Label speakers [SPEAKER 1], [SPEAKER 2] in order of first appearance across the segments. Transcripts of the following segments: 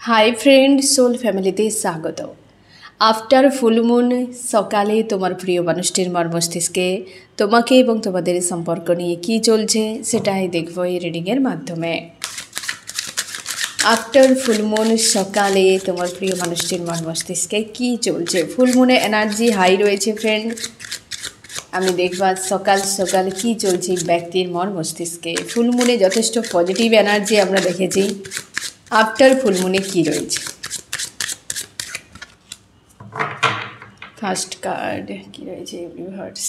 [SPEAKER 1] Hi friend, soul ফ্যামিলিতে স্বাগত। After full moon সকালে তোমার প্রিয় মানুষটির মস্তিষ্কে তোমাকে এবং তোমাদের সম্পর্ক নিয়ে কী চলছে সেটাই দেখবো এই রিডিংয়ের মাধ্যমে। আফটার ফুলমুন সকালে তোমার প্রিয় মানুষটির মস্তিষ্কে কী চলছে। ফুলমুনে এনার্জি হাই রয়েছে ফ্রেন্ড। আমি দেখব সকাল সকাল কী চলছে ব্যক্তির মস্তিষ্কে। ফুলমুনে যথেষ্ট পজিটিভ এনার্জি আমরা দেখেছি। আফটার ফুলমুনে কী রয়েছে, ফার্স্ট কার্ড কী রয়েছে ইউনিভার্স।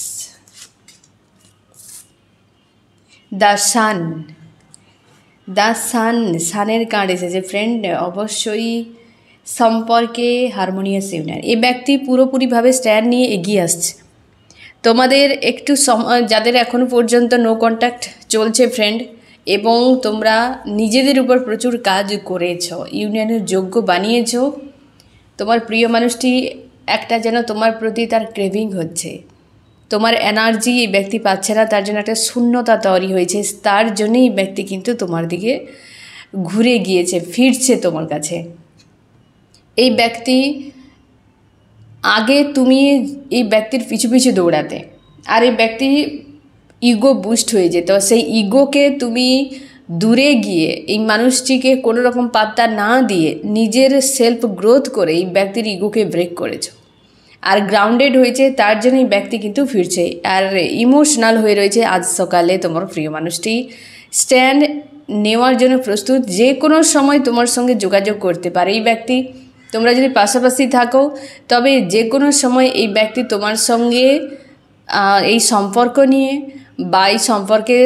[SPEAKER 1] দ্য সান, সানের কার্ড এসেছে ফ্রেন্ড। অবশ্যই সম্পর্কে হারমোনিয়াস ইউনিয়ন। এই ব্যক্তি পুরোপুরিভাবে স্ট্যান্ড নিয়ে এগিয়ে আসছে। তোমাদের একটু যাদের এখনও পর্যন্ত নো কন্ট্যাক্ট চলছে ফ্রেন্ড, এবং তোমরা নিজেদের উপর প্রচুর কাজ করেছ, ইউনিয়নের যোগ্য বানিয়েছ। তোমার প্রিয় মানুষটি একটা যেন তোমার প্রতি তার ক্রেভিং হচ্ছে, তোমার এনার্জি এই ব্যক্তি পাচ্ছে না, তার জন্য একটা শূন্যতা তৈরি হয়েছে। তার জন্যই এই ব্যক্তি কিন্তু তোমার দিকে ঘুরে গিয়েছে, ফিরছে তোমার কাছে। এই ব্যক্তি আগে তুমি এই ব্যক্তির পিছু পিছু দৌড়াতে, আর এই ব্যক্তি ইগো বুস্ট হয়ে যেত। সেই ইগোকে তুমি দূরে গিয়ে এই মানুষটিকে কোনো রকম পাত্তা না দিয়ে নিজের সেলফ গ্রোথ করে এই ব্যক্তির ইগোকে ব্রেক করেছো, আর গ্রাউন্ডেড হয়েছে। তার জন্য এই ব্যক্তি কিন্তু ফিরছে, আর ইমোশনাল হয়ে রয়েছে। আজ সকালে তোমার প্রিয় মানুষটি স্ট্যান্ড নেওয়ার জন্য প্রস্তুত। যে কোনো সময় তোমার সঙ্গে যোগাযোগ করতে পারে এই ব্যক্তি। তোমরা যদি পাশাপাশি থাকো তবে যে কোনো সময় এই ব্যক্তি তোমার সঙ্গে এই সম্পর্ক নিয়ে বা এই সম্পর্কে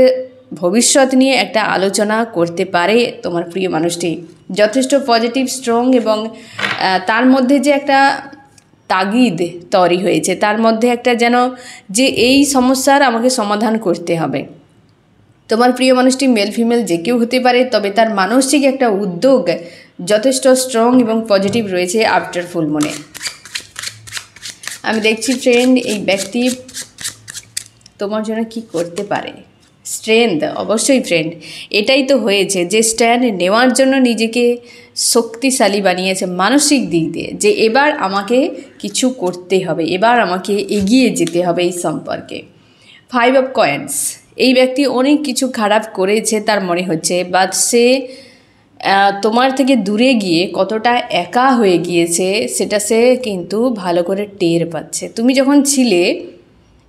[SPEAKER 1] ভবিষ্যৎ নিয়ে একটা আলোচনা করতে পারে। তোমার প্রিয় মানুষটি যথেষ্ট পজিটিভ, স্ট্রং, এবং তার মধ্যে যে একটা তাগিদ তৈরি হয়েছে, তার মধ্যে একটা যেন যে এই সমস্যার আমাকে সমাধান করতে হবে। তোমার প্রিয় মানুষটি মেল ফিমেল যে কেউ হতে পারে, তবে তার মানসিক একটা উদ্যোগ যথেষ্ট স্ট্রং এবং পজিটিভ রয়েছে আফটার ফুলমুনে। আমি দেখছি ফ্রেন্ড এই ব্যক্তি তোমার জন্য কি করতে পারে। স্ট্রেংথ, অবশ্যই ফ্রেন্ড এটাই তো হয়েছে যে স্ট্যান্ড নেওয়ার জন্য নিজেকে শক্তিশালী বানিয়েছে মানসিক দিক দিয়ে, যে এবার আমাকে কিছু করতে হবে, এবার আমাকে এগিয়ে যেতে হবে এই সম্পর্কে। 5 অফ কয়েন্স, এই ব্যক্তি অনেক কিছু খারাপ করেছে তার মনে হচ্ছে, বাট সে তোমার থেকে দূরে গিয়ে কতটা একা হয়ে গিয়েছে সেটা সে কিন্তু ভালো করে টের পাচ্ছে। তুমি যখন ছিলে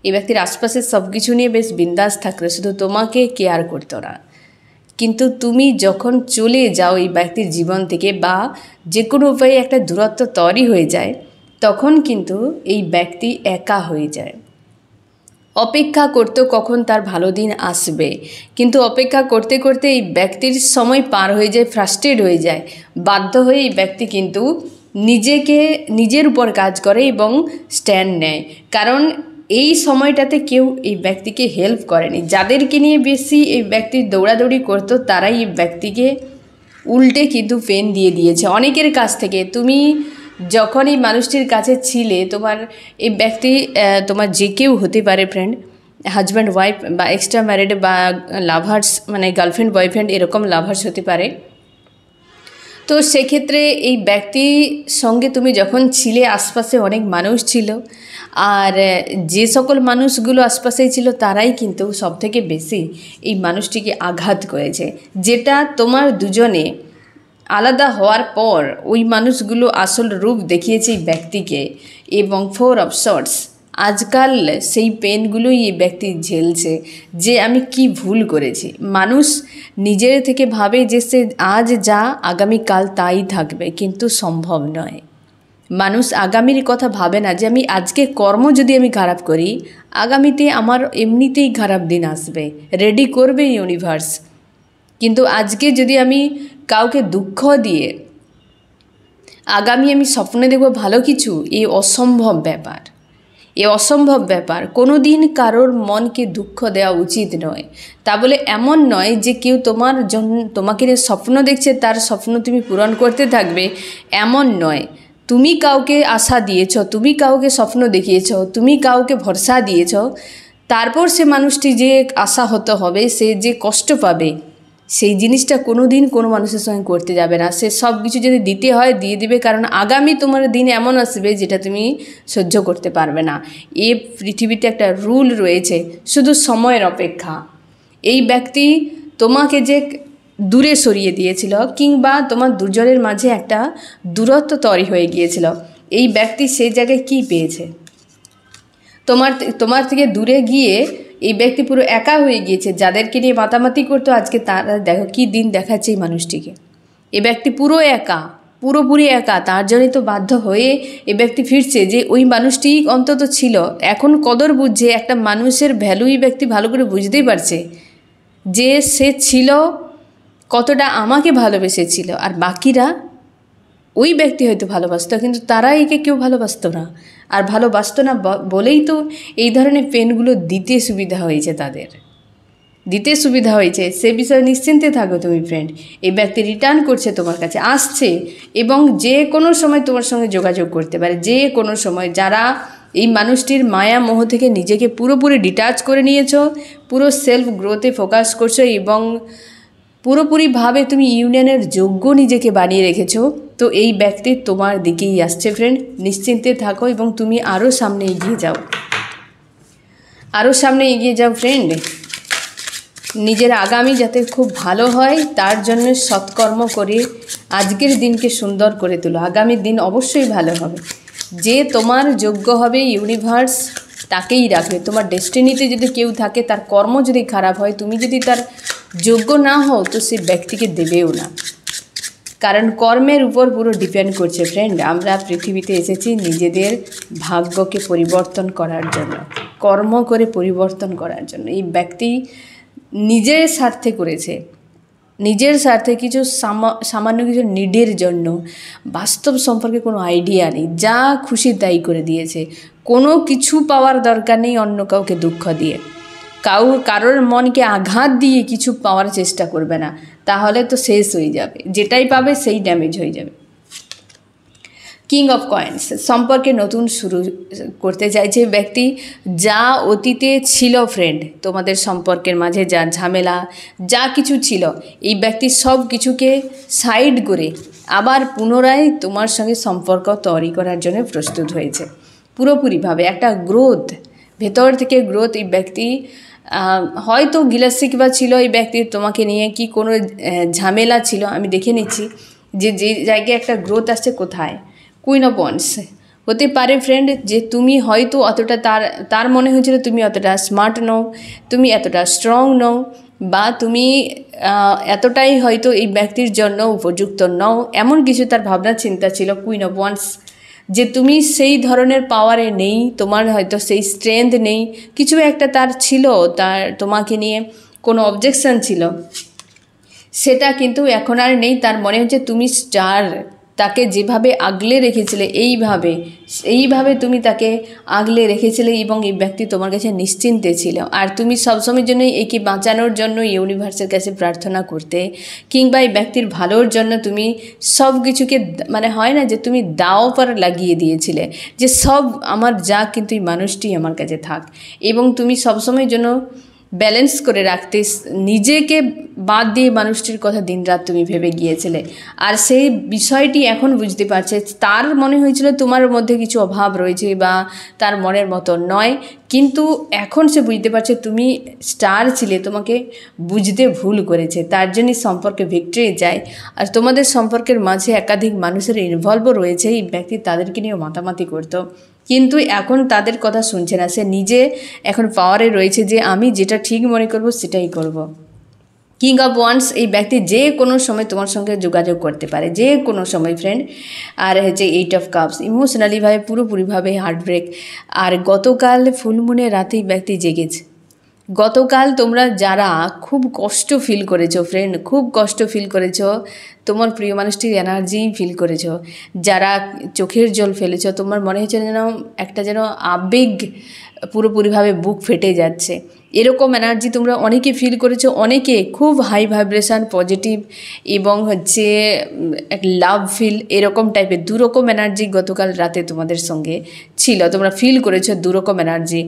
[SPEAKER 1] এই ব্যক্তির আশপাশে সব কিছু নিয়ে বেশ বিন্দাস থাকলো, শুধু তোমাকে কেয়ার করতো না। কিন্তু তুমি যখন চলে যাও এই ব্যক্তির জীবন থেকে, বা যে কোনো উপায়ে একটা দূরত্ব তৈরি হয়ে যায়, তখন কিন্তু এই ব্যক্তি একা হয়ে যায়। অপেক্ষা করতে কখন তার ভালো দিন আসবে, কিন্তু অপেক্ষা করতে করতে এই ব্যক্তির সময় পার হয়ে যায়, ফ্রাস্ট্রেট হয়ে যায়। বাধ্য হয়ে এই ব্যক্তি কিন্তু নিজের উপর কাজ করে এবং স্ট্যান্ড নেয়, কারণ এই সময়টাতে কেউ এই ব্যক্তিকে হেল্প করেনি। যাদেরকে নিয়ে বেশি এই ব্যক্তি দৌড়াদৌড়ি করতো তারাই এই ব্যক্তিকে উল্টে কিন্তু পেন দিয়ে দিয়েছে অনেকের কাছ থেকে। তুমি যখন এই মানুষটির কাছে ছিলে, তোমার এই ব্যক্তি তোমার যে কেউ হতে পারে ফ্রেন্ড, হাজব্যান্ড ওয়াইফ বা এক্সট্রা ম্যারিড বা লাভার্স, মানে গার্লফ্রেন্ড বয়ফ্রেন্ড এরকম লাভার্স হতে পারে। তো সেক্ষেত্রে এই ব্যক্তির সঙ্গে তুমি যখন ছিলে আশপাশে অনেক মানুষ ছিল, আর যে সকল মানুষগুলো আশপাশেই ছিল তারাই কিন্তু সবথেকে বেশি এই মানুষটিকে আঘাত করেছে। যেটা তোমার দুজনে আলাদা হওয়ার পর ওই মানুষগুলো আসল রূপ দেখিয়েছে এই ব্যক্তিকে, এবং 4 অফ শর্টস আজকাল সেই পেনগুলোই এই ব্যক্তি ঝেলছে, যে আমি কি ভুল করেছি। মানুষ নিজের থেকে ভাবে যে সে আজ যা আগামীকাল তাই থাকবে, কিন্তু সম্ভব নয়। মানুষ আগামীর কথা ভাবে না, যে আমি আজকে কর্ম যদি আমি খারাপ করি, আগামীতে আমার এমনিতেই খারাপ দিন আসবে, রেডি করবে ইউনিভার্স। কিন্তু আজকে যদি আমি কাউকে দুঃখ দিয়ে আগামী আমি স্বপ্নে দেখব ভালো কিছু, এই অসম্ভব ব্যাপার। কোনো দিন কারোর মনকে দুঃখ দেওয়া উচিত নয়। তা বলে এমন নয় যে কেউ তোমার জন্য তোমাকে নিয়ে স্বপ্ন দেখছে তার স্বপ্ন তুমি পূরণ করতে থাকবে, এমন নয়। তুমি কাউকে আশা দিয়েছ, তুমি কাউকে স্বপ্ন দেখিয়েছ, তুমি কাউকে ভরসা দিয়েছ, তারপর সে মানুষটি যে আশা হতে হবে, সে যে কষ্ট পাবে, সেই জিনিসটা কোনো দিন কোনো মানুষের সঙ্গে করতে যাবে না। সে সব কিছু যদি দিতে হয় দিয়ে দিবে, কারণ আগামী তোমার দিন এমন আসবে যেটা তুমি সহ্য করতে পারবে না। এই পৃথিবীতে একটা রুল রয়েছে, শুধু সময়ের অপেক্ষা। এই ব্যক্তি তোমাকে যে দূরে সরিয়ে দিয়েছিল কিংবা তোমার দুজনের মাঝে একটা দূরত্ব তৈরি হয়ে গিয়েছিল, এই ব্যক্তি সেই জায়গায় কী পেয়েছে? তোমার থেকে দূরে গিয়ে এই ব্যক্তি পুরো একা হয়ে গিয়েছে। যাদেরকে নিয়ে মাতামাতি করতো আজকে তারা দেখো কী দিন দেখাচ্ছে এই মানুষটিকে। এ ব্যক্তি পুরো একা, পুরোপুরি একা। তার জন্যই তো বাধ্য হয়ে এ ব্যক্তি ফিরছে, যে ওই মানুষটি অন্তত ছিল। এখন কদর বুঝছে, একটা মানুষের ভ্যালু এই ব্যক্তি ভালো করে বুঝতেই পারছে যে সে ছিল কতটা আমাকে ভালোবেসেছিল। আর বাকিরা, ওই ব্যক্তি হয়তো ভালোবাসত কিন্তু তারা একে কেউ ভালোবাসতো না। আর ভালোবাসতো না বলেই তো এই ধরনের পেনগুলো দিতে সুবিধা হয়েছে, তাদের দিতে সুবিধা হয়েছে। সে বিষয়ে নিশ্চিন্তে থাকো তুমি ফ্রেন্ড। এই ব্যক্তি রিটার্ন করছে, তোমার কাছে আসছে এবং যে কোনো সময় তোমার সঙ্গে যোগাযোগ করতে পারে, যে কোনো সময়। যারা এই মানুষটির মায়া মোহ থেকে নিজেকে পুরোপুরি ডিটাচ করে নিয়েছো, পুরো সেলফ গ্রোথে ফোকাস করছো এবং পুরোপুরিভাবে তুমি ইউনিয়নের যোগ্য নিজেকে বানিয়ে রেখেছো, তো এই ব্যক্তি তোমার দিকেই আসছে ফ্রেন্ড। নিশ্চিন্তে থাকো এবং তুমি আরও সামনে এগিয়ে যাও, আরও সামনে এগিয়ে যাও ফ্রেন্ড। নিজের আগামী যাতে খুব ভালো হয় তার জন্য সৎকর্ম করে আজকের দিনকে সুন্দর করে তোলো। আগামী দিন অবশ্যই ভালো হবে। যে তোমার যোগ্য হবে ইউনিভার্স তাকেই রাখবে। তোমার ডেস্টিনিতে যদি কেউ থাকে, তার কর্ম যদি খারাপ হয়, তুমি যদি তার যোগ্য না হও, তো সে ব্যক্তিকে দেবেও না। কারণ কর্মের উপর পুরো ডিপেন্ড করছে ফ্রেন্ড। আমরা পৃথিবীতে এসেছি নিজেদের ভাগ্যকে পরিবর্তন করার জন্য, কর্ম করে পরিবর্তন করার জন্য। এই ব্যক্তি নিজের স্বার্থে করেছে, নিজের স্বার্থে কিছু সামান্য কিছু নিডের জন্য। বাস্তব সম্পর্কে কোনো আইডিয়া নেই, যা খুশি তাই করে দিয়েছে। কোনো কিছু পাওয়ার দরকার নেই অন্য কাউকে দুঃখ দিয়ে। কারোর মনকে আঘাত দিয়ে কিছু পাওয়ার চেষ্টা করবে না, তাহলে তো শেষ হয়ে যাবে। যেটাই পাবে সেই ড্যামেজ হয়ে যাবে। কিং অফ কয়েন্স, সম্পর্কে নতুন শুরু করতে চাইছে ব্যক্তি। যা অতীতে ছিল ফ্রেন্ড, তোমাদের সম্পর্কের মাঝে যা ঝামেলা যা কিছু ছিল, এই ব্যক্তি সব কিছুকে সাইড করে আবার পুনরায় তোমার সঙ্গে সম্পর্ক তৈরি করার জন্য প্রস্তুত হয়েছে পুরোপুরিভাবে। একটা গ্রোথ, ভেতর থেকে গ্রোথ। এই ব্যক্তি হয়তো গিলাসিকবা ছিল এই ব্যক্তির তোমাকে নিয়ে, কি কোনো ঝামেলা ছিল, আমি দেখে নিচ্ছি যে জায়গায় একটা গ্রোথ আসছে। কোথায়? কুইন অফ ওয়ান্স হতে পারে ফ্রেন্ড, যে তুমি হয়তো অতটা তার মনে হয়েছিল তুমি অতটা স্মার্ট নও, তুমি এতটা স্ট্রং নও, বা তুমি এতটাই হয়তো এই ব্যক্তির জন্য উপযুক্ত নও, এমন কিছু তার ভাবনা চিন্তা ছিল। কুইন অফ ওয়ান্স, যে তুমি সেই ধরনের পাওয়ারে নেই, তোমার হয়তো সেই স্ট্রেংথ নেই, কিছু একটা তার ছিল, তার তোমাকে নিয়ে কোনো অবজেকশন ছিল, সেটা কিন্তু এখন আর নেই। তার মনে হচ্ছে তুমি স্টার, তাকে যেভাবে আগলে রেখেছিলে এইভাবে তুমি তাকে আগলে রেখেছিলে এবং এই ব্যক্তি তোমার কাছে নিশ্চিন্তে ছিল। আর তুমি সবসময়ের জন্যই একে বাঁচানোর জন্য ইউনিভার্সের কাছে প্রার্থনা করতে, কিংবা এই ব্যক্তির ভালোর জন্য তুমি সব কিছুকে, মানে হয় না যে তুমি দাও পার লাগিয়ে দিয়েছিলে যে সব আমার যা, কিন্তু এই মানুষটি আমার কাছে থাক। এবং তুমি সবসময়ের জন্য ব্যালেন্স করে রাখতে নিজেকে বাদ দিয়ে মানুষটির কথা দিনরাত তুমি ভেবে গিয়েছিলে। আর সেই বিষয়টি এখন বুঝতে পারছে। তার মনে হয়েছিল তোমার মধ্যে কিছু অভাব রয়েছে বা তার মনের মতো নয়, কিন্তু এখন সে বুঝতে পারছে তুমি স্টার ছিলে, তোমাকে বুঝতে ভুল করেছে। তার জন্যই সম্পর্কে ভিক্টরি যায়। আর তোমাদের সম্পর্কের মাঝে একাধিক মানুষের ইনভলভও রয়েছে। এই ব্যক্তি তাদেরকে নিয়েও মাতামাতি করতো, কিন্তু এখন তাদের কথা শুনছে না। সে নিজে এখন পাওয়ারে রয়েছে যে আমি যেটা ঠিক মনে করব সেটাই করব। কিং অফ ওয়ান্স, এই ব্যক্তি যে কোনো সময় তোমার সঙ্গে যোগাযোগ করতে পারে, যে কোনো সময় ফ্রেন্ড। আর হচ্ছে এইট অফ কাপস, ইমোশনালিভাবে পুরোপুরিভাবে হার্টব্রেক। আর গতকাল ফুলমুনের রাতেই ব্যক্তি জেগেছে। গতকাল তোমরা যারা খুব কষ্ট ফিল করেছো ফ্রেন্ড, খুব কষ্ট ফিল করেছো, তোমার প্রিয় মানুষটির এনার্জি ফিল করেছো, যারা চোখের জল ফেলেছো, তোমার মনে হচ্ছে যেন আবেগ পুরোপুরিভাবে বুক ফেটে যাচ্ছে, এরকম এনার্জি তোমরা অনেকে ফিল করেছো। অনেকে খুব হাই ভাইব্রেশন, পজিটিভ এবং হচ্ছে এক লাভ ফিল, এরকম টাইপের দুরকম এনার্জি গতকাল রাতে তোমাদের সঙ্গে ছিল। তোমরা ফিল করেছো দুরকম এনার্জি।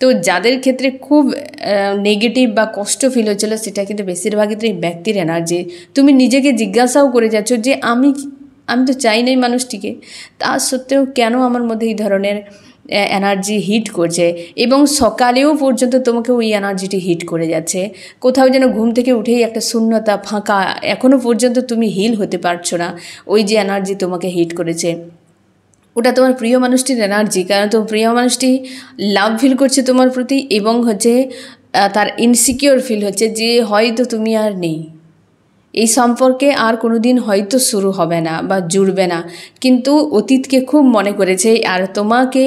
[SPEAKER 1] তো যাদের ক্ষেত্রে খুব নেগেটিভ বা কষ্ট ফিল হচ্ছিল, সেটা কিন্তু বেশিরভাগ ক্ষেত্রে এই ব্যক্তির এনার্জি। তুমি নিজেকে জিজ্ঞাসাও করে যাচ্ছ যে আমি তো চাই নাই মানুষটিকে, তা সত্ত্বেও কেন আমার মধ্যে এই ধরনের এনার্জি হিট করছে, এবং সকালেও পর্যন্ত তোমাকে ওই এনার্জিটি হিট করে যাচ্ছে। কোথাও যেন ঘুম থেকে উঠেই একটা শূন্যতা, ফাঁকা, এখনও পর্যন্ত তুমি হিল হতে পারছো না। ওই যে এনার্জি তোমাকে হিট করেছে, ওটা তোমার প্রিয় মানুষটির এনার্জি। কারণ তোমার প্রিয় মানুষটি লাভ ফিল করছে তোমার প্রতি, এবং হচ্ছে তার ইনসিকিওর ফিল হচ্ছে যে হয়তো তুমি আর নেই, এই সম্পর্কে আর কোনো দিন হয়তো শুরু হবে না বা জুড়বে না, কিন্তু অতীতকে খুব মনে করেছে। আর তোমাকে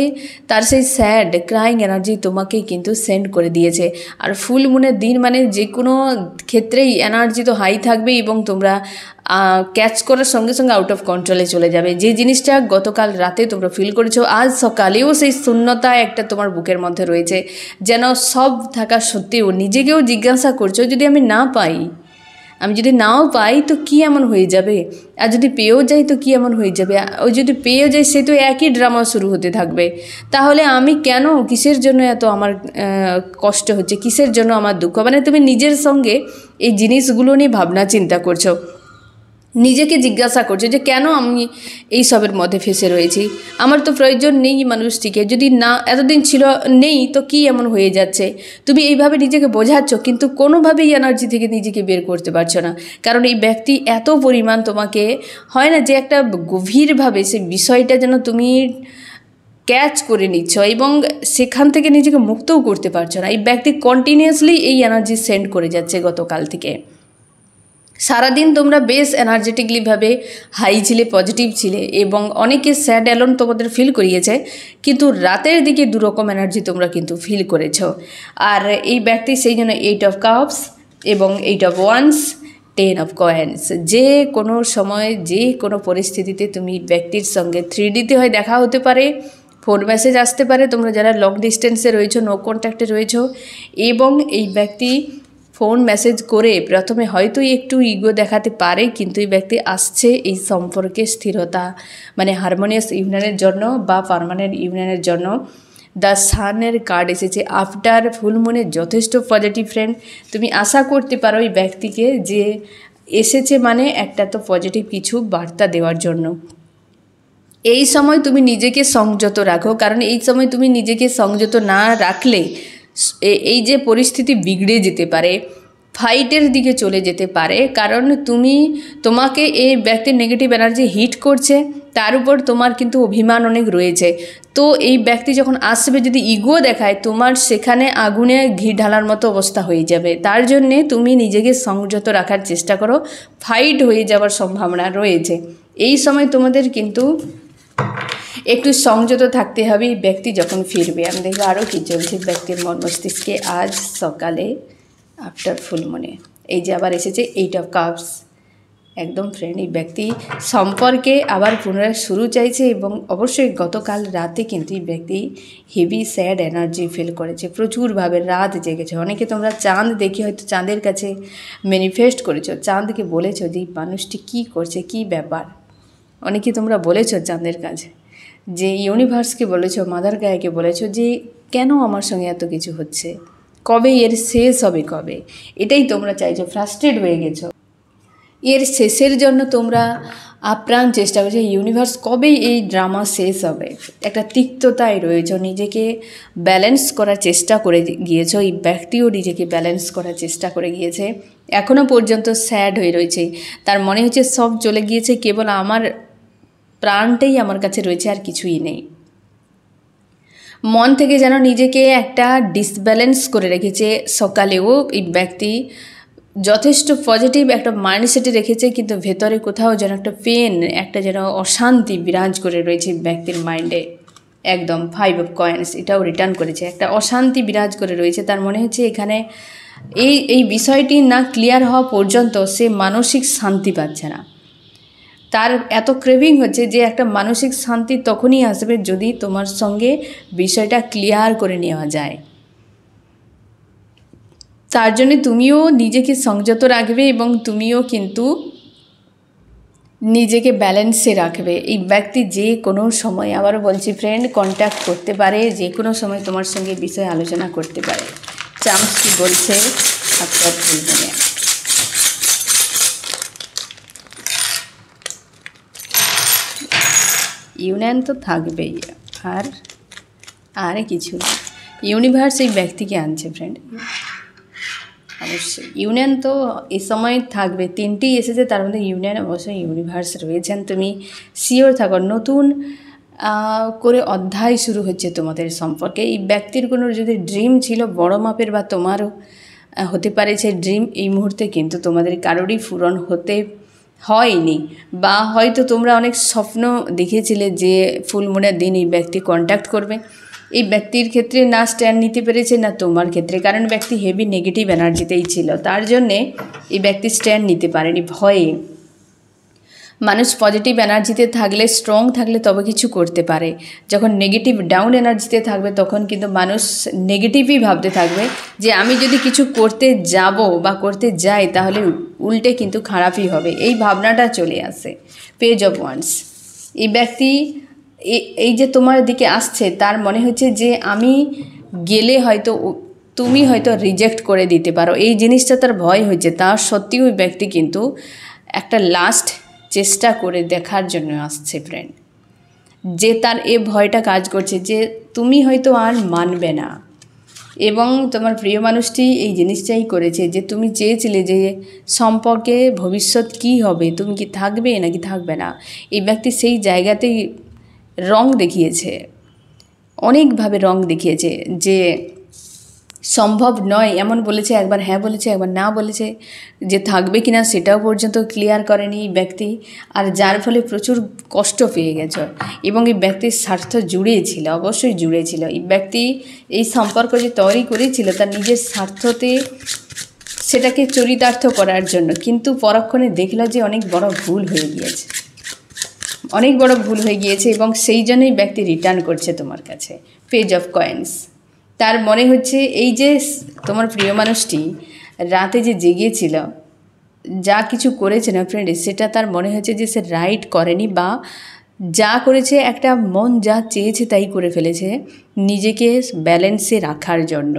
[SPEAKER 1] তার সেই স্যাড ক্রাইং এনার্জি তোমাকেই কিন্তু সেন্ড করে দিয়েছে। আর ফুল মুনের দিন মানে যে কোনো ক্ষেত্রেই এনার্জি তো হাই থাকবে, এবং তোমরা ক্যাচ করার সঙ্গে সঙ্গে আউট অফ কন্ট্রোলে চলে যাবে। যে জিনিসটা গতকাল রাতে তোমরা ফিল করেছো, আজ সকালেও সেই শূন্যতা একটা তোমার বুকের মধ্যে রয়েছে, যেন সব থাকা সত্ত্বেও নিজেকেও জিজ্ঞাসা করছো, যদি আমি না পাই, আমি যদি নাও পাই তো কী এমন হয়ে যাবে, আর যদি পেয়েও যাই তো কী এমন হয়ে যাবে, ওই যদি পেয়েও যাই সে তো একই ড্রামা শুরু হতে থাকবে। তাহলে আমি কেন, কিসের জন্য এত আমার কষ্ট হচ্ছে, কিসের জন্য আমার দুঃখ, মানে তুমি নিজের সঙ্গে এই জিনিসগুলো নিয়ে ভাবনা চিন্তা করছো, নিজেকে জিজ্ঞাসা করছো যে কেন আমি এই সবের মধ্যে ফেসে রয়েছি, আমার তো প্রয়োজন নেই মানুষটিকে, যদি না এতদিন ছিল নেই তো কি এমন হয়ে যাচ্ছে। তুমি এইভাবে নিজেকে বোঝাচ্ছ, কিন্তু কোনোভাবেই এনার্জি থেকে নিজেকে বের করতে পারছো না। কারণ এই ব্যক্তি এত পরিমাণ তোমাকে, হয় না যে একটা গভীরভাবে সে বিষয়টা যেন তুমি ক্যাচ করে নিচ্ছ, এবং সেখান থেকে নিজেকে মুক্তও করতে পারছো না। এই ব্যক্তি কন্টিনিউয়াসলি এই এনার্জি সেন্ড করে যাচ্ছে গতকাল থেকে। সারাদিন তোমরা বেশ এনার্জেটিকলিভাবে হাই ছিলে, পজিটিভ ছিলে, এবং অনেকে স্যাড অ্যালোন তোমাদের ফিল করিয়েছে, কিন্তু রাতের দিকে দুরকম এনার্জি তোমরা কিন্তু ফিল করেছো। আর এই ব্যক্তি সেই জন্য 8 অফ কাপস এবং 8 অফ ওয়ান্স, 10 অফ কয়েন্স। যে কোনো সময়, যে কোনো পরিস্থিতিতে তুমি ব্যক্তির সঙ্গে 3Dতে হয় দেখা হতে পারে, ফোন মেসেজ আসতে পারে, তোমরা যারা লং ডিস্টেন্সে রয়েছো, নো কন্ট্যাক্টে রয়েছো, এবং এই ব্যক্তি ফোন মেসেজ করে প্রথমে হয়তো একটু ইগো দেখাতে পারে, কিন্তু এই ব্যক্তি আসছে এই সম্পর্কে স্থিরতা, মানে হারমোনিয়াস ইউনিয়নের জন্য বা পার্মানেন্ট ইউনিয়নের জন্য। দ্য সানের কার্ড এসেছে। আফটার ফুল মুনে যথেষ্ট পজিটিভ ফ্রেন্ড, তুমি আশা করতে পারো এই ব্যক্তিকে যে এসেছে মানে একটা তো পজিটিভ কিছু বার্তা দেওয়ার জন্য। এই সময় তুমি নিজেকে সংযত রাখো, কারণ এই সময় তুমি নিজেকে সংযত না রাখলে এই যে পরিস্থিতি বিগড়ে যেতে পারে, ফাইটের দিকে চলে যেতে পারে। কারণ তোমাকে এই ব্যক্তির নেগেটিভ এনার্জি হিট করছে, তার উপর তোমার কিন্তু অভিমান অনেক রয়েছে। তো এই ব্যক্তি যখন আসবে, যদি ইগো দেখায়, তোমার সেখানে আগুনে ঘি ঢালার মতো অবস্থা হয়ে যাবে। তার জন্যে তুমি নিজেকে সংযত রাখার চেষ্টা করো, ফাইট হয়ে যাওয়ার সম্ভাবনা রয়েছে। এই সময় তোমাদের কিন্তু একটু সংযত থাকতে হবে এই ব্যক্তি যখন ফিরবে। আমি দেখবো আরও কী চলছে ব্যক্তির মন মস্তিষ্কে আজ সকালে আফটার ফুল মুনে। এই যে আবার এসেছে 8 অফ কাপস। একদম ফ্রেন্ড, এই ব্যক্তি সম্পর্কে আবার পুনরায় শুরু চাইছে, এবং অবশ্যই গতকাল রাতে কিন্তু এই ব্যক্তি হেভি স্যাড এনার্জি ফিল করেছে, প্রচুরভাবে রাত জেগেছে। অনেকে তোমরা চাঁদ দেখে হয়তো চাঁদের কাছে ম্যানিফেস্ট করেছো, চাঁদকে বলেছো যে এই মানুষটি কী করছে, কী ব্যাপার। অনেকে তোমরা বলেছো চাঁদের কাছে, যে ইউনিভার্সকে বলেছো, মাদার গায়াকে বলেছো যে কেন আমার সঙ্গে এত কিছু হচ্ছে, কবে এর শেষ হবে, কবে। এটাই তোমরা চাইছো, ফ্রাস্ট্রেট হয়ে গেছো, এর শেষের জন্য তোমরা আপ্রাণ চেষ্টা করছো, ইউনিভার্স কবেই এই ড্রামা শেষ হবে। একটা তিক্ততায় রয়েছো, নিজেকে ব্যালেন্স করার চেষ্টা করে গিয়েছো, এই ব্যক্তিও নিজেকে ব্যালেন্স করার চেষ্টা করে গিয়েছে, এখনও পর্যন্ত স্যাড হয়ে রয়েছে। তার মনে হচ্ছে সব চলে গিয়েছে, কেবল আমার প্রাণটাই আমার কাছে রয়েছে, আর কিছুই নেই। মন থেকে যেন নিজেকে একটা ডিসব্যালেন্স করে রেখেছে। সকালেও এই ব্যক্তি যথেষ্ট পজিটিভ একটা মাইন্ডসেটে রেখেছে, কিন্তু ভেতরে কোথাও যেন একটা পেন, একটা যেন অশান্তি বিরাজ করে রয়েছে ব্যক্তির মাইন্ডে। একদম 5 অফ কয়েন্স, এটাও রিটার্ন করেছে, একটা অশান্তি বিরাজ করে রয়েছে। তার মনে হচ্ছে এখানে এই বিষয়টি না ক্লিয়ার হওয়া পর্যন্ত সে মানসিক শান্তি পাচ্ছে না। তার এত ক্রেভিং হচ্ছে যে একটা মানসিক শান্তি তখনই আসবে যদি তোমার সঙ্গে বিষয়টা ক্লিয়ার করে নেওয়া যায়। তার জন্য তুমিও নিজেকে সংযত রাখবে, এবং তুমিও কিন্তু নিজেকে ব্যালেন্সে রাখবে। এই ব্যক্তি যে কোনো সময়, আবারও বলছি ফ্রেন্ড, কন্ট্যাক্ট করতে পারে, যে কোনো সময় তোমার সঙ্গে বিষয়ে আলোচনা করতে পারে। চান্স কি বলছে আপনার জীবনে? ইউনিয়ন তো থাকবেই, আর কিছু না। ইউনিভার্স এই ব্যক্তিকে আনছে ফ্রেন্ড, অবশ্যই ইউনিয়ন তো এই সময় থাকবে। তিনটেই এসেছে, তার মধ্যে ইউনিয়ন অবশ্যই ইউনিভার্স রয়েছেন। তুমি শিওর থাকো, নতুন করে অধ্যায় শুরু হচ্ছে তোমাদের সম্পর্কে। এই ব্যক্তির কোনো যদি ড্রিম ছিল বড় মাপের, বা তোমারও হতে পারে সেই ড্রিম এই মুহূর্তে কিন্তু তোমাদের কারোরই পূরণ হতে হয়নি, বা হয়তো তোমরা অনেক স্বপ্ন দেখেছিলে যে ফুল মুনের দিন এই ব্যক্তি কন্ট্যাক্ট করবে। এই ব্যক্তির ক্ষেত্রে না স্ট্যান্ড নিতে পেরেছে, না তোমার ক্ষেত্রে, কারণ ব্যক্তি হেভি নেগেটিভ এনার্জিতেই ছিল। তার জন্যে এই ব্যক্তি স্ট্যান্ড নিতে পারেনি ভয়ে। মানুষ পজিটিভ এনার্জিতে থাকলে, স্ট্রং থাকলে তবে কিছু করতে পারে। যখন নেগেটিভ ডাউন এনার্জিতে থাকবে তখন কিন্তু মানুষ নেগেটিভই ভাবতে থাকবে যে আমি যদি কিছু করতে যাব বা করতে যাই তাহলে উল্টে কিন্তু খারাপই হবে, এই ভাবনাটা চলে আসে। পেজ অফ ওয়ান্স, এই ব্যক্তি এই যে তোমার দিকে আসছে, তার মনে হচ্ছে যে আমি গেলে হয়তো তুমি হয়তো রিজেক্ট করে দিতে পারো, এই জিনিসটা তার ভয় হচ্ছে। তা সত্যিই ওই ব্যক্তি কিন্তু একটা লাস্ট চেষ্টা করে দেখার জন্য আসছে ফ্রেন্ড, যে তার এ ভয়টা কাজ করছে যে তুমি হয়তো আর মানবে না। এবং তোমার প্রিয় মানুষটি এই জিনিসটাই করেছে যে তুমি চেয়েছিলে যে সম্পর্কে ভবিষ্যৎ কি হবে, তুমি কি থাকবে নাকি থাকবে না। এই ব্যক্তি সেই জায়গাতেই রং দেখিয়েছে, অনেকভাবে রং দেখিয়েছে যে সম্ভব নয় এমন বলেছে, একবার হ্যাঁ বলেছে, একবার না বলেছে, যে থাকবে কিনা সেটাও পর্যন্ত ক্লিয়ার করেনি এই ব্যক্তি। আর যার ফলে প্রচুর কষ্ট পেয়ে গেছে। এবং এই ব্যক্তির স্বার্থ জুড়েছিল, অবশ্যই জুড়েছিল। এই ব্যক্তি এই সম্পর্ক যে তৈরি করেছিল তার নিজের স্বার্থতে, সেটাকে চরিতার্থ করার জন্য, কিন্তু পরক্ষণে দেখল যে অনেক বড় ভুল হয়ে গিয়েছে, অনেক বড় ভুল হয়ে গিয়েছে, এবং সেই জন্যই ব্যক্তি রিটার্ন করছে তোমার কাছে। পেজ অফ কয়েন্স, তার মনে হচ্ছে এই যে তোমার প্রিয় মানুষটি রাতে যে জেগেছিল, যা কিছু করেছে না ফ্রেন্ড, সেটা তার মনে হচ্ছে যে সে রাইট করেনি, বা যা করেছে একটা মন যা চেয়েছে তাই করে ফেলেছে নিজেকে ব্যালেন্সে রাখার জন্য।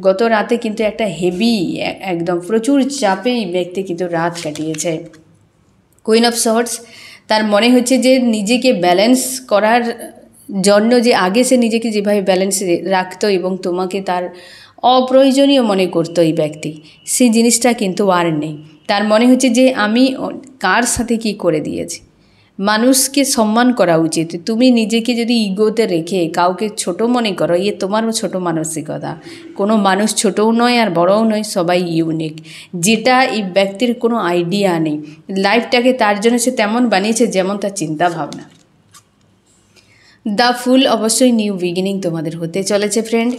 [SPEAKER 1] গত রাতে কিন্তু একটা হেভি, একদম প্রচুর চাপেই ব্যক্তি কিন্তু রাত কাটিয়েছে। কুইন অফ সর্টস, তার মনে হচ্ছে যে নিজেকে ব্যালেন্স করার জন্য, যে আগে সে নিজেকে যেভাবে ব্যালেন্স রাখতো এবং তোমাকে তার অপ্রয়োজনীয় মনে করতো এই ব্যক্তি, সেই জিনিসটা কিন্তু আর নেই। তার মনে হচ্ছে যে আমি কার সাথে কি করে দিয়েছি। মানুষকে সম্মান করা উচিত। তুমি নিজেকে যদি ইগোতে রেখে কাউকে ছোট মনে করো, তোমারও ছোট মানসিকতা। কোনো মানুষ ছোটও নয় আর বড়ও নয়, সবাই ইউনিক, যেটা এই ব্যক্তির কোনো আইডিয়া নেই। লাইফটাকে তার জন্য সে তেমন বানিয়েছে যেমন তার চিন্তা ভাবনা। দ্য ফুল, অবশ্যই নিউ বিগিনিং তোমাদের হতে চলেছে ফ্রেন্ড।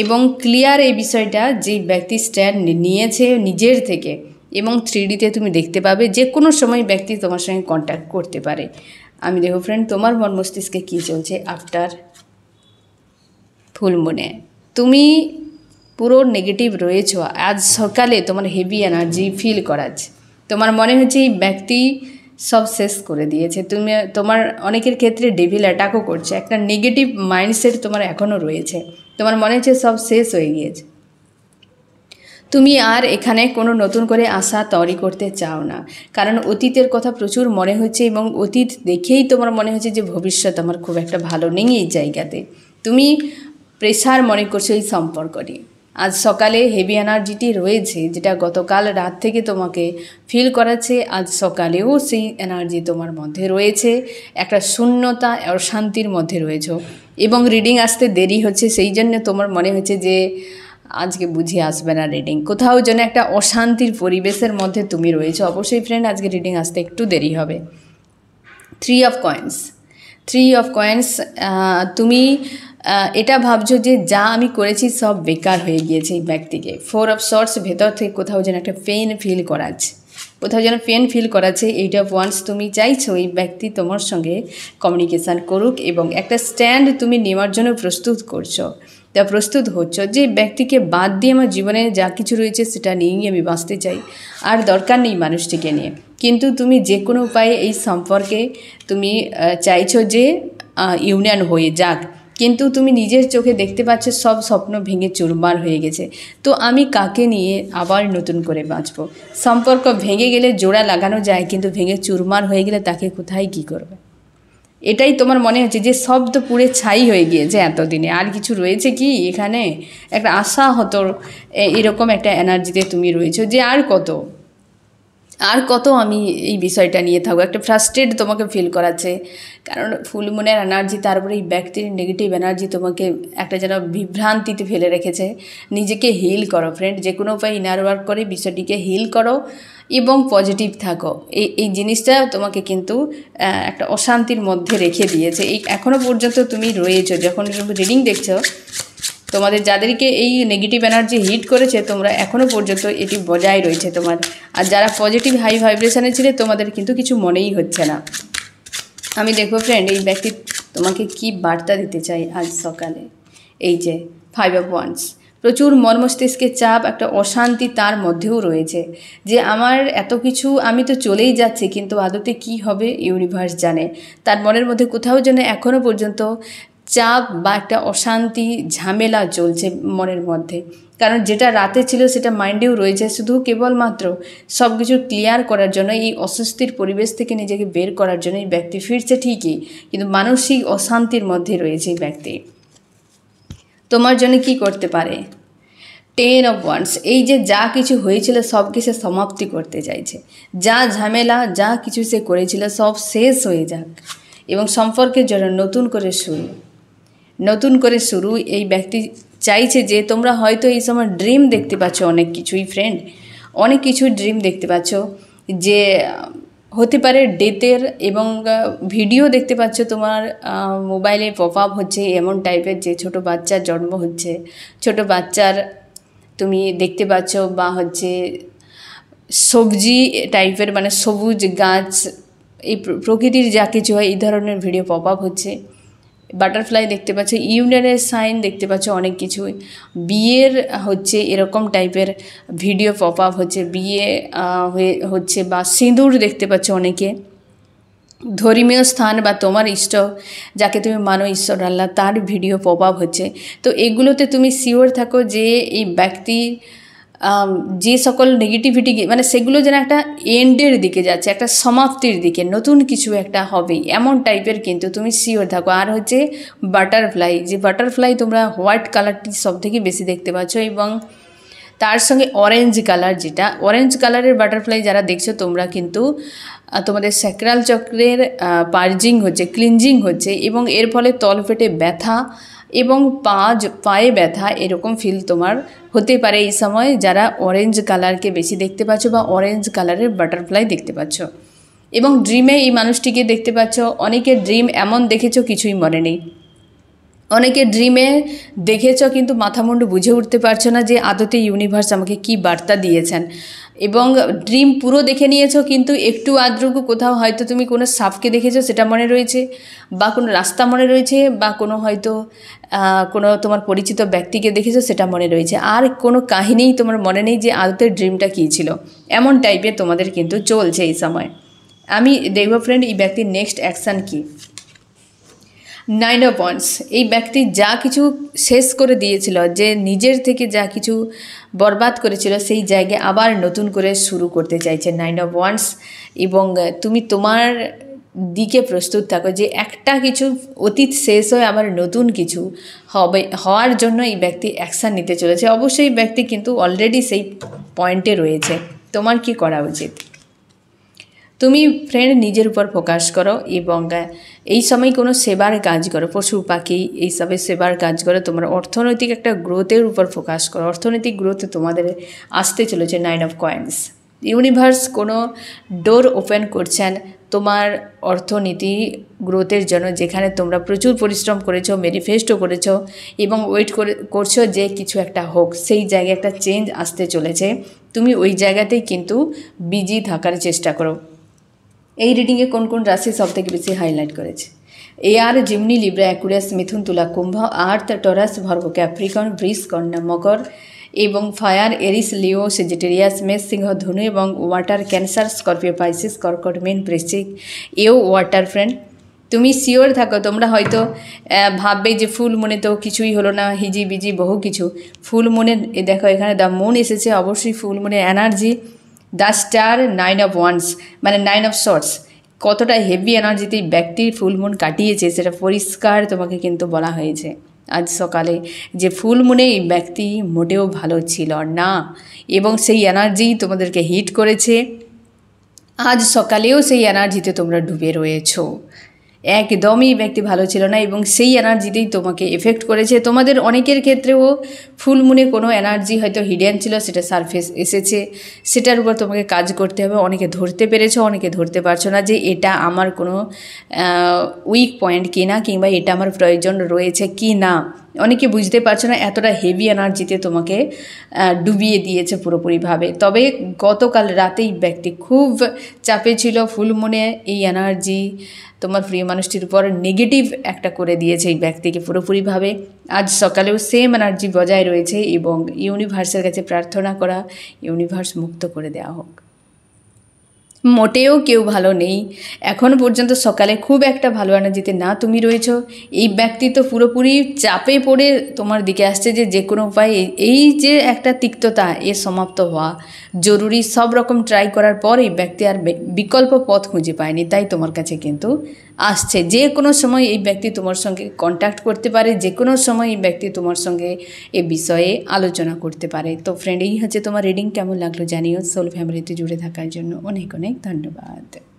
[SPEAKER 1] এবং ক্লিয়ার এই বিষয়টা, যে ব্যক্তি স্ট্যান্ড নিয়েছে নিজের থেকে, এবং 3Dতে তুমি দেখতে পাবে যে কোনো সময় ব্যক্তি তোমার সঙ্গে কন্ট্যাক্ট করতে পারে। আমি দেখো ফ্রেন্ড, তোমার মন মস্তিষ্কে কী চলছে আফটার ফুল মুনে। তুমি পুরো নেগেটিভ রয়েছো। আজ সকালে তোমার হেভি এনার্জি ফিল করাচ্ছে। তোমার মনে হচ্ছে এই ব্যক্তি সব শেষ করে দিয়েছে। তোমার অনেকের ক্ষেত্রে ডেভিল অ্যাটাকও করছে। একটা নেগেটিভ মাইন্ডসেট তোমার এখনও রয়েছে। তোমার মনে হচ্ছে সব শেষ হয়ে গিয়েছে। তুমি আর এখানে কোনো নতুন করে আশা তৈরি করতে চাও না, কারণ অতীতের কথা প্রচুর মনে হচ্ছে, এবং অতীত দেখেই তোমার মনে হচ্ছে যে ভবিষ্যৎ আমার খুব একটা ভালো নেই এই জায়গাতে। তুমি প্রেশার মনে করছো এই সম্পর্কটি। আজ সকালে হেভি এনার্জিটি রয়েছে, যেটা গতকাল রাত থেকে তোমাকে ফিল করাচ্ছে। আজ সকালেও সেই এনার্জি তোমার মধ্যে রয়েছে। একটা শূন্যতা, অশান্তির মধ্যে রয়েছো, এবং রিডিং আসতে দেরি হচ্ছে। সেই জন্য তোমার মনে হচ্ছে যে আজকে বুঝে আসবে না রিডিং, কোথাও যেন একটা অশান্তির পরিবেশের মধ্যে তুমি রয়েছো। অবশ্যই ফ্রেন্ড, আজকে রিডিং আসতে একটু দেরি হবে। 3 অফ কয়েন্স, তুমি এটা ভাবছো যে যা আমি করেছি সব বেকার হয়ে গিয়েছে এই ব্যক্তিকে। 4 অফ সর্টস, ভেতর থেকে কোথাও যেন একটা পেন ফিল করাচ্ছে। 8 অফ ওয়ান্স, তুমি চাইছো এই ব্যক্তি তোমার সঙ্গে কমিউনিকেশান করুক, এবং একটা স্ট্যান্ড তুমি নেওয়ার জন্য প্রস্তুত করছো। তা প্রস্তুত হচ্ছ যে ব্যক্তিকে বাদ দিয়ে আমার জীবনে যা কিছু রয়েছে সেটা নিয়েই আমি বাঁচতে চাই, আর দরকার নেই মানুষটিকে নিয়ে। কিন্তু তুমি যে কোনো উপায়ে এই সম্পর্কে তুমি চাইছো যে ইউনিয়ন হয়ে যাক, কিন্তু তুমি নিজের চোখে দেখতে পাচ্ছ সব স্বপ্ন ভেঙে চুরমার হয়ে গেছে। তো আমি কাকে নিয়ে আবার নতুন করে বাঁচবো? সম্পর্ক ভেঙে গেলে জোড়া লাগানো যায়, কিন্তু ভেঙে চুরমার হয়ে গেলে তাকে কোথায় কী করবে? এটাই তোমার মনে হচ্ছে যে সব তো পুড়ে ছাই হয়ে গিয়েছে এতদিনে, আর কিছু রয়েছে কি এখানে? একটা আশা হতো, এরকম একটা এনার্জিতে তুমি রয়েছো যে আর কত আমি এই বিষয়টা নিয়ে থাকবো। একটা ফ্রাস্ট্রেট তোমাকে ফিল করাচ্ছে, কারণ ফুল মুনের এনার্জি, তারপরে এই ব্যক্তির নেগেটিভ এনার্জি তোমাকে একটা যেন বিভ্রান্তিতে ফেলে রেখেছে। নিজেকে হিল করো ফ্রেন্ড, যে কোনো উপায় ইনার ওয়ার্ক করে বিষয়টিকে হিল করো এবং পজিটিভ থাকো। এই জিনিসটা তোমাকে কিন্তু একটা অশান্তির মধ্যে রেখে দিয়েছে। এই এখনও পর্যন্ত তুমি রয়েছো, যখন রিডিং দেখছো, তোমাদের যাদেরকে এই নেগেটিভ এনার্জি হিট করেছে, তোমরা এখনও পর্যন্ত এটি বজায় রয়েছে তোমার। আর যারা পজিটিভ হাই ভাইব্রেশনে ছিলে, তোমাদের কিন্তু কিছু মনেই হচ্ছে না। আমি দেখবো ফ্রেন্ড, এই ব্যক্তি তোমাকে কি বার্তা দিতে চাই আজ সকালে। এই যে 5 of Wands, প্রচুর মর্মস্তিষ্কের চাপ, একটা অশান্তি তার মধ্যেও রয়েছে যে আমার এত কিছু, আমি তো চলেই যাচ্ছি, কিন্তু আদতে কি হবে ইউনিভার্স জানে। তার মনের মধ্যে কোথাও যেন এখনও পর্যন্ত চাপ বা একটা অশান্তি ঝামেলা চলছে মনের মধ্যে। কারণ যেটা রাতে ছিল সেটা মাইন্ডেও রয়েছে, শুধু কেবলমাত্র সব কিছু ক্লিয়ার করার জন্য, এই অস্বস্তির পরিবেশ থেকে নিজেকে বের করার জন্য এই ব্যক্তি ফিরছে ঠিকই, কিন্তু মানসিক অশান্তির মধ্যে রয়েছে এই ব্যক্তি। তোমার জন্য কি করতে পারে? 10 of Wands, এই যে যা কিছু হয়েছিল সব কিছু সমাপ্তি করতে চাইছে। যা ঝামেলা, যা কিছু সে করেছিল সব শেষ হয়ে যাক, এবং সম্পর্কের জন্য নতুন করে শুরু এই ব্যক্তি চাইছে। যে তোমরা হয়তো এই সময় ড্রিম দেখতে পাচ্ছ, অনেক কিছুই ফ্রেন্ড, অনেক কিছু ড্রিম দেখতে পাচ্ছ, যে হতে পারে ডেথের, এবং ভিডিও দেখতে পাচ্ছ তোমার মোবাইলে পপ আপ হচ্ছে এমন টাইপের, যে ছোট বাচ্চার জন্ম হচ্ছে, ছোট বাচ্চার তুমি দেখতে পাচ্ছ, বা হচ্ছে সবজি টাইপের, মানে সবুজ গাছ, এই প্রকৃতির যা কিছু হয় এই ধরনের ভিডিও পপ আপ হচ্ছে। বাটারফ্লাই দেখতে পাচ্ছ, ইউনিয়নের সাইন দেখতে পাচ্ছ, অনেক কিছুই বিয়ের হচ্ছে এরকম টাইপের ভিডিও পপ আপ হচ্ছে, বিয়ে হচ্ছে, বা সিঁদুর দেখতে পাচ্ছ অনেকে। ধর্মীয় স্থান বা তোমার ইষ্ট, যাকে তুমি মানো ঈশ্বর আল্লাহ, তার ভিডিও পপ আপ হচ্ছে। তো এগুলোতে তুমি শিওর থাকো যে এই ব্যক্তি যে সকল নেগেটিভিটি, মানে সেগুলো যেন একটা এন্ডের দিকে যাচ্ছে, একটা সমাপ্তির দিকে, নতুন কিছু একটা হবে এমন টাইপের, কিন্তু তুমি শিওর থাকো। আর হচ্ছে বাটারফ্লাই, যে বাটারফ্লাই তোমরা হোয়াইট কালারটি সব থেকে বেশি দেখতে পাচ্ছ, এবং তার সঙ্গে অরেঞ্জ কালার, যেটা অরেঞ্জ কালারের বাটারফ্লাই যারা দেখছো, তোমরা কিন্তু তোমাদের স্যাক্রাল চক্রের পার্জিং হচ্ছে, ক্লিনজিং হচ্ছে, এবং এর ফলে তলপেটে ব্যথা এবং পায়ে ব্যথা এরকম ফিল তোমার হতে পারে এই সময়, যারা অরেঞ্জ কালারকে বেশি দেখতে পাচ্ছ বা অরেঞ্জ কালারের বাটারফ্লাই দেখতে পাচ্ছ। এবং ড্রিমে এই মানুষটিকে দেখতে পাচ্ছ। অনেকের ড্রিম এমন দেখেছো কিছুই মনে নেই, অনেকে ড্রিমে দেখেছ কিন্তু মাথামুন্ডু বুঝে উঠতে পারছো না যে আদতে ইউনিভার্স আমাকে কি বার্তা দিয়েছেন। এবং ড্রিম পুরো দেখে নিয়েছো, কিন্তু একটু আদ্রুকু কোথাও হয়তো তুমি কোনো সাপকে দেখেছো সেটা মনে রয়েছে, বা কোনো রাস্তা মনে রয়েছে, বা কোনো হয়তো কোনো তোমার পরিচিত ব্যক্তিকে দেখেছো সেটা মনে রয়েছে, আর কোনো কাহিনীই তোমার মনে নেই যে আদতে ড্রিমটা কী ছিল। এমন টাইপের তোমাদের কিন্তু চলছে এই সময়। আমি দেখবো ফ্রেন্ড এই ব্যক্তির নেক্সট অ্যাকশান কী। 9 of Wands, এই ব্যক্তি যা কিছু শেষ করে দিয়েছিল, যে নিজের থেকে যা কিছু বরবাদ করেছিল, সেই জায়গায় আবার নতুন করে শুরু করতে চাইছে 9 of Wands। এবং তুমি তোমার দিকে প্রস্তুত থাকো যে একটা কিছু অতীত শেষ হয়ে আবার নতুন কিছু হওয়ার জন্য এই ব্যক্তি অ্যাকশান নিতে চলেছে। অবশ্যই ব্যক্তি কিন্তু অলরেডি সেই পয়েন্টে রয়েছে। তোমার কি করা উচিত? তুমি ফ্রেন্ড নিজের উপর ফোকাস করো, এবং এই সময় কোনো সেবার কাজ করো, পশু পাখি এইসবের সেবার কাজ করো। তোমার অর্থনৈতিক একটা গ্রোথের উপর ফোকাস করো। অর্থনৈতিক গ্রোথে তোমাদের আসতে চলেছে 9 of Coins। ইউনিভার্স কোনো ডোর ওপেন করছেন তোমার অর্থনীতি গ্রোথের জন্য, যেখানে তোমরা প্রচুর পরিশ্রম করেছো, ম্যানিফেস্টও করেছো, এবং ওয়েট করছো যে কিছু একটা হোক। সেই জায়গায় একটা চেঞ্জ আসতে চলেছে। তুমি ওই জায়গাতেই কিন্তু বিজি থাকার চেষ্টা করো। এই রিডিংয়ে কোন কোন রাশি সবথেকে বেশি হাইলাইট করেছে? एयर जिमनी लिब्रा एक्वेरियास मिथुन तुला कुंभ आर्थ टॉरस भर्गो कैप्रिकॉर्न वृष कन्या मकर एवं फायर एरिस लिओ सेजिटेरियास मेष सिंह धनु एवं वाटर कैंसर स्कर्पियो पाइसिस कर्कट मीन वृश्चिक एओ वाटर फ्रेंड তুমি শিওর থাকো তোমরা হয়তো ভাববে যে ফুল মুনে তো কিছুই হলো না হিজি বিজি বহু কিছু ফুল মুনে দেখো এখানে দ্য মুন এসেছে অবশ্যই ফুল মুনের energy the star 9 of wands মানে 9 অফ শর্টস কতটা হেভি এনার্জিতে ব্যক্তির ফুল মুন কাটিয়েছে সেটা পরিষ্কার তোমাকে কিন্তু বলা হয়েছে আজ সকালে যে ফুল মুনে এই ব্যক্তি মোটেও ভালো ছিল না এবং সেই এনার্জি তোমাদেরকে হিট করেছে আজ সকালেও সেই এনার্জিতে তোমরা ডুবে রয়েছো একদমই ব্যক্তি ভালো ছিল না এবং সেই এনার্জিতেই তোমাকে এফেক্ট করেছে তোমাদের অনেকের ক্ষেত্রেও ফুল মুনে কোনো এনার্জি হয়তো হিডেন ছিল সেটা সারফেস এসেছে সেটার উপর তোমাকে কাজ করতে হবে অনেকে ধরতে পেরেছো অনেকে ধরতে পারছো না যে এটা আমার কোনো উইক পয়েন্ট কি না কিংবা এটা আমার প্রয়োজন রয়েছে কি না অনেকে বুঝতে পারছো না এতটা হেভি এনার্জিতে তোমাকে ডুবিয়ে দিয়েছে পুরোপুরিভাবে তবে গতকাল রাতেই ব্যক্তি খুব চাপে ছিল ফুল মুনে এই এনার্জি তোমার প্রিয় মানুষটির উপর নেগেটিভ একটা করে দিয়েছে এই ব্যক্তিকে পুরোপুরিভাবে আজ সকালেও সেম এনার্জি বজায় রয়েছে এবং ইউনিভার্সের কাছে প্রার্থনা করা ইউনিভার্স মুক্ত করে দেওয়া হোক মোটেও কেউ ভালো নেই এখন পর্যন্ত সকালে খুব একটা ভালো এনার্জিতে না তুমি রয়েছো এই ব্যক্তি তো পুরোপুরি চাপে পড়ে তোমার দিকে আসছে যে কোনো উপায়ে এই যে একটা তিক্ততা এ সমাপ্ত হওয়া জরুরি সব রকম ট্রাই করার পর এই ব্যক্তি আর বিকল্প পথ খুঁজে পায়নি তাই তোমার কাছে কিন্তু আসছে যে কোনো সময় এই ব্যক্তি তোমার সঙ্গে কন্ট্যাক্ট করতে পারে যে কোনো সময় এই ব্যক্তি তোমার সঙ্গে এ বিষয়ে আলোচনা করতে পারে তো ফ্রেন্ড এই হচ্ছে তোমার রিডিং কেমন লাগলো জানিও সোল ফ্যামিলিতে জুড়ে থাকার জন্য অনেক অনেক ধন্যবাদ।